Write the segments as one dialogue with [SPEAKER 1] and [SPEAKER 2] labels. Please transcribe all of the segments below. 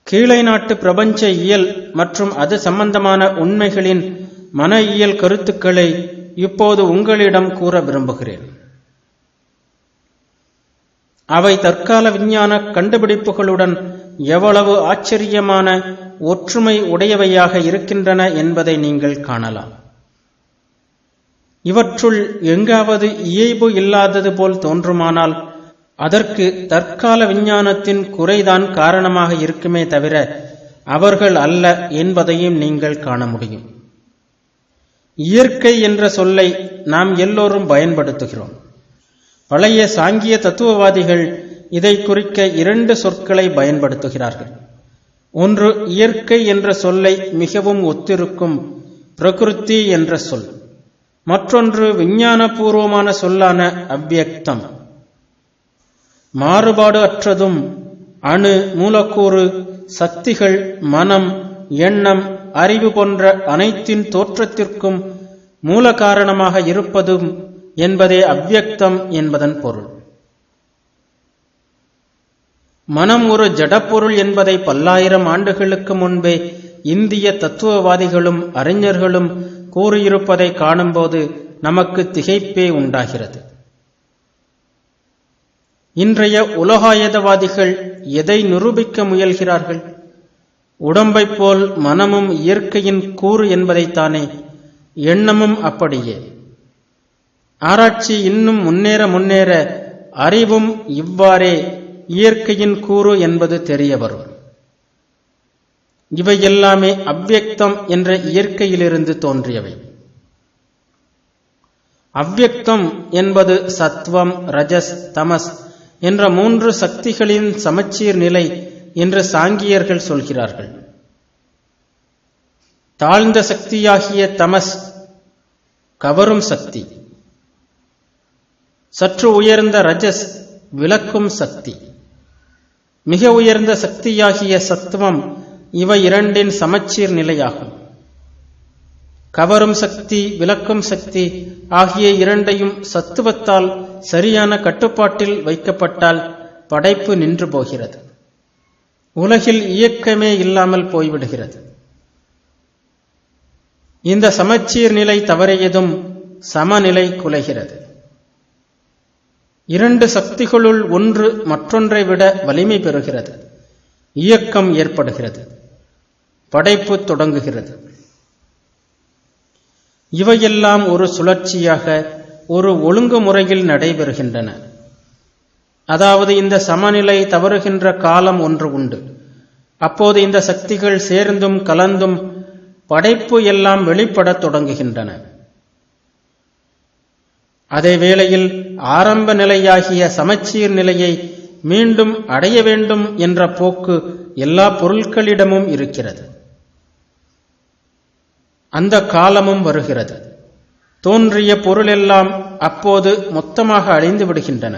[SPEAKER 1] கீழை நாட்டு பிரபஞ்ச இயல் மற்றும் அது சம்பந்தமான உண்மைகளின் மன இயல் கருத்துக்களை இப்போது உங்களிடம் கூற விரும்புகிறேன். அவை தற்கால விஞ்ஞான கண்டுபிடிப்புகளுடன் எவ்வளவு ஆச்சரியமான ஒற்றுமை உடையவையாக இருக்கின்றன என்பதை நீங்கள் காணலாம். இவற்றுள் எங்காவது இயைபு இல்லாதது போல் தோன்றுமானால் அதற்கு தற்கால விஞ்ஞானத்தின் குறைதான் காரணமாக இருக்குமே தவிர அவர்கள் அல்ல என்பதையும் நீங்கள் காண முடியும். இயற்கை என்ற சொல்லை நாம் எல்லோரும் பயன்படுத்துகிறோம். பழைய சாங்கிய தத்துவவாதிகள் இதை குறிக்க 2 சொற்களை பயன்படுத்துகிறார்கள். ஒன்று இயற்கை என்ற சொல்லை மிகவும் ஒத்திருக்கும் பிரகிருதி என்ற சொல், மற்றொன்று விஞ்ஞானபூர்வமான சொல்லான அவ்யக்தம். மாறுபாடு அற்றதும் அணு, மூலக்கூறு, சக்திகள், மனம், எண்ணம், அறிவு போன்ற அனைத்தின் தோற்றத்திற்கும் மூல காரணமாக இருப்பதும் என்பதே அவ்யக்தம் என்பதன் பொருள். மனம் ஒரு ஜடப்பொருள் என்பதை பல்லாயிரம் ஆண்டுகளுக்கு முன்பே இந்திய தத்துவவாதிகளும் அறிஞர்களும் கூறியிருப்பதை காணும்போது நமக்கு திகைப்பே உண்டாகிறது. இன்றைய உலகாயதவாதிகள் எதை நிரூபிக்க முயல்கிறார்கள்? உடம்பைப் போல் மனமும் இயற்கையின் கூறு என்பதைத்தானே. எண்ணமும் அப்படியே. ஆராய்ச்சி இன்னும் முன்னேற அறிவும் இவ்வாறே இயற்கையின் கூறு என்பது தெரிய வரும். இவை எல்லாமே அவ்யக்தம் என்ற இயற்கையிலிருந்து தோன்றியவை. அவ்யக்தம் என்பது சத்வம், ரஜஸ், தமஸ் என்ற 3 சக்திகளின் சமச்சீர் நிலை என்று சாங்கியர்கள் சொல்கிறார்கள். தாழ்ந்த சக்தியாகிய தமஸ் கவரும் சக்தி, சற்று உயர்ந்த ரஜஸ் விளக்கும் சக்தி, மிக உயர்ந்த சக்தியாகிய சத்துவம் இவை இரண்டின் சமச்சீர் நிலையாகும். கவரும் சக்தி, விளக்கும் சக்தி ஆகிய இரண்டையும் சத்துவத்தால் சரியான கட்டுப்பாட்டில் வைக்கப்பட்டால் படைப்பு நின்று போகிறது. உலகில் இயக்கமே இல்லாமல் போய்விடுகிறது. இந்த சமச்சீர் நிலை தவறியதும் சமநிலை குலைகிறது. 2 சக்திகளுள் ஒன்று மற்றொன்றை விட வலிமை பெறுகிறது. இயக்கம் ஏற்படுகிறது. படைப்பு தொடங்குகிறது. இவையெல்லாம் ஒரு சுழற்சியாக, ஒரு ஒழுங்குமுறையில் நடைபெறுகின்றன. அதாவது இந்த சமநிலை தவறுகின்ற காலம் ஒன்று உண்டு. அப்போது இந்த சக்திகள் சேர்ந்தும் கலந்தும் படைப்பு எல்லாம் வெளிப்படத் தொடங்குகின்றன. அதே வேளையில் ஆரம்ப நிலையாகிய சமச்சீர் நிலையை மீண்டும் அடைய வேண்டும் என்ற போக்கு எல்லா பொருட்களிடமும் இருக்கிறது. அந்த காலமும் வருகிறது. தோன்றிய பொருளெல்லாம் அப்போது மொத்தமாக அழிந்து விடுகின்றன.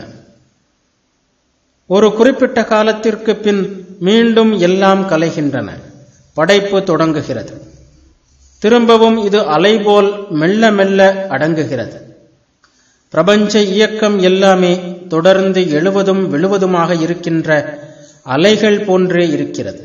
[SPEAKER 1] ஒரு குறிப்பிட்ட காலத்திற்கு பின் மீண்டும் எல்லாம் கலைகின்றன. படைப்பு தொடங்குகிறது. திரும்பவும் இது அலைபோல் மெல்ல மெல்ல அடங்குகிறது. பிரபஞ்ச இயக்கம் எல்லாமே தொடர்ந்து எழுவதும் விழுவதுமாக இருக்கின்ற அலைகள் போன்றே இருக்கிறது.